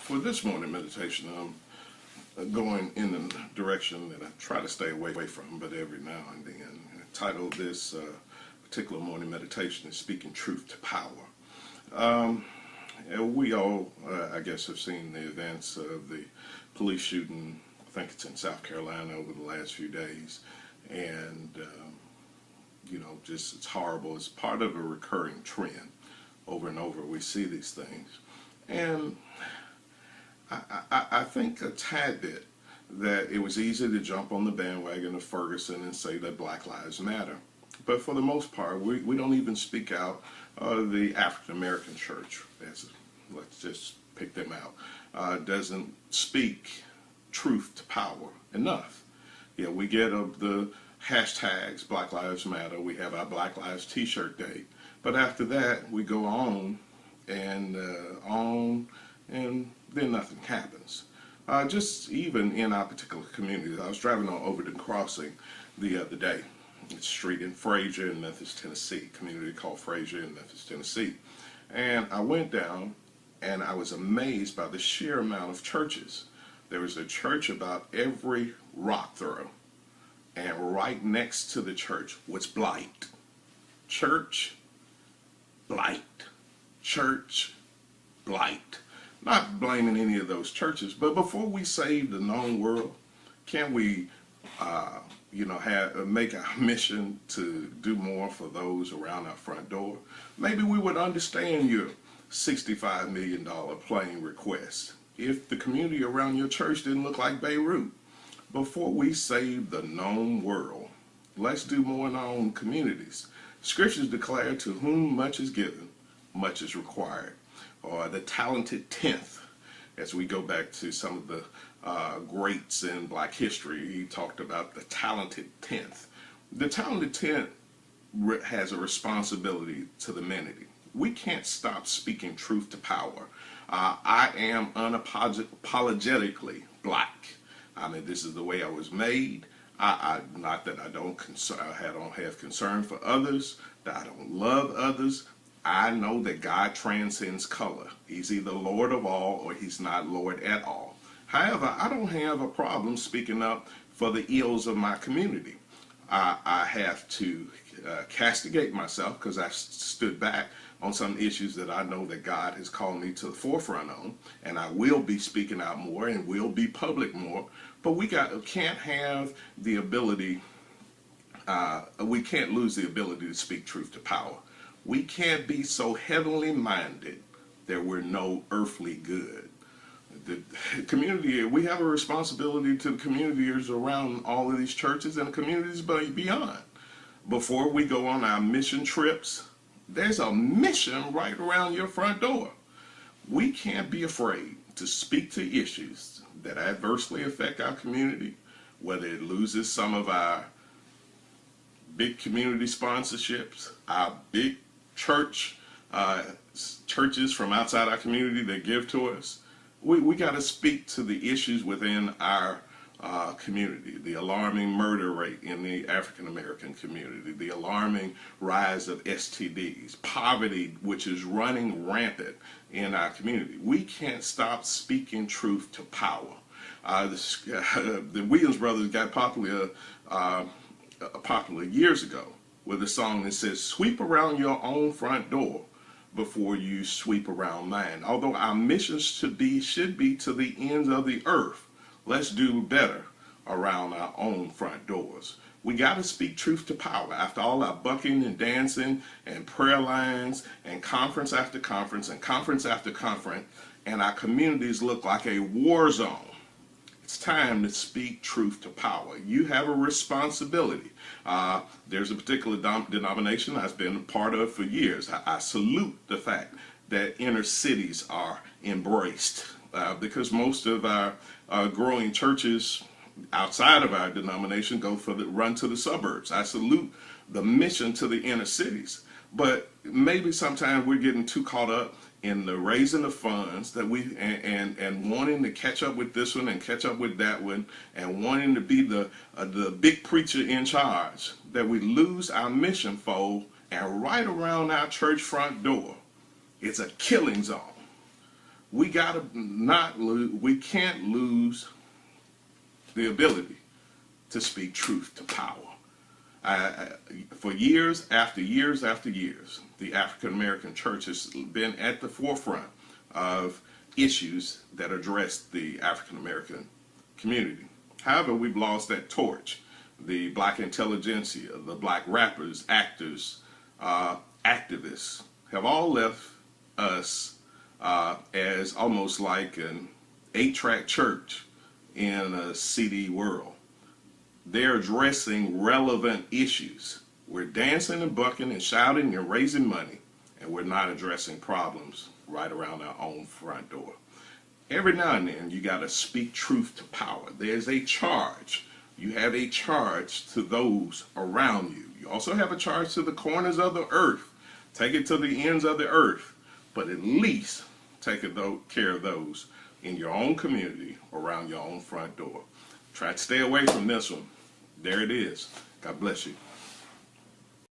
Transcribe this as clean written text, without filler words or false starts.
For this morning meditation, I'm going in the direction that I try to stay away from, but every now and then. I titled this particular morning meditation is Speaking Truth to Power. And we all, I guess, have seen the events of the police shooting. I think it's in South Carolina over the last few days. And, just it's horrible. It's part of a recurring trend. Over and over, we see these things. And I think a tad bit that it was easy to jump on the bandwagon of Ferguson and say that Black Lives Matter. But for the most part, we don't even speak out the African American church, let's just pick them out, doesn't speak truth to power enough. Yeah, we get the hashtags Black Lives Matter, we have our Black Lives t-shirt day, but after that we go on and then nothing happens. Just even in our particular community, I was driving on Overton Crossing the other day. It's a street in Frazier in Memphis, Tennessee, community called Frazier in Memphis, Tennessee. And I went down and I was amazed by the sheer amount of churches. There was a church about every rock throw, and right next to the church was Blight. Church, Blight. Church, Blight. Not blaming any of those churches, but before we save the known world, can we, make our mission to do more for those around our front door? Maybe we would understand your $65 million plane request if the community around your church didn't look like Beirut. Before we save the known world, let's do more in our own communities. Scriptures declare to whom much is given, much is required. Or the talented tenth, as we go back to some of the greats in Black history, he talked about the talented tenth. The talented tenth has a responsibility to the humanity. We can't stop speaking truth to power. I am unapologetically Black. I mean, this is the way I was made. Not that I don't have concern for others, that I don't love others. I know that God transcends color. He's either Lord of all or he's not Lord at all. However, I don't have a problem speaking up for the ills of my community. I have to castigate myself because I stood back on some issues that I know that God has called me to the forefront on, and I will be speaking out more and will be public more. But we can't have the ability, we can't lose the ability to speak truth to power. We can't be so heavenly minded that we're no earthly good. The community, we have a responsibility to the communities around all of these churches and the communities beyond. Before we go on our mission trips, there's a mission right around your front door. We can't be afraid to speak to issues that adversely affect our community, whether it loses some of our big community sponsorships, our big churches from outside our community that give to us. We got to speak to the issues within our community, the alarming murder rate in the African American community, the alarming rise of STDs, poverty, which is running rampant in our community. We can't stop speaking truth to power. The Williams brothers got popular years ago with a song that says, "Sweep around your own front door before you sweep around mine." Although our mission should be to the ends of the earth, let's do better around our own front doors. We got to speak truth to power. After all our bucking and dancing and prayer lines and conference after conference and conference after conference, and our communities look like a war zone, it's time to speak truth to power. You have a responsibility. There's a particular denomination I've been a part of for years. I salute the fact that inner cities are embraced because most of our growing churches outside of our denomination run to the suburbs. I salute the mission to the inner cities, but maybe sometimes we're getting too caught up in the raising of funds that and wanting to catch up with this one and catch up with that one and wanting to be the big preacher in charge, that we lose our mission fold. And right around our church front door, it's a killing zone. we gotta not lose. We can't lose the ability to speak truth to power. For years after years after years, the African American church has been at the forefront of issues that address the African American community. However, we've lost that torch. The black intelligentsia, the black rappers, actors, activists have all left us as almost like an 8-track church in a CD world. They're addressing relevant issues. We're dancing and bucking and shouting and raising money, and we're not addressing problems right around our own front door. Every now and then, you got to speak truth to power. There's a charge. You have a charge to those around you. You also have a charge to the corners of the earth. Take it to the ends of the earth, but at least take care of those in your own community, around your own front door. Try to stay away from this one. There it is. God bless you.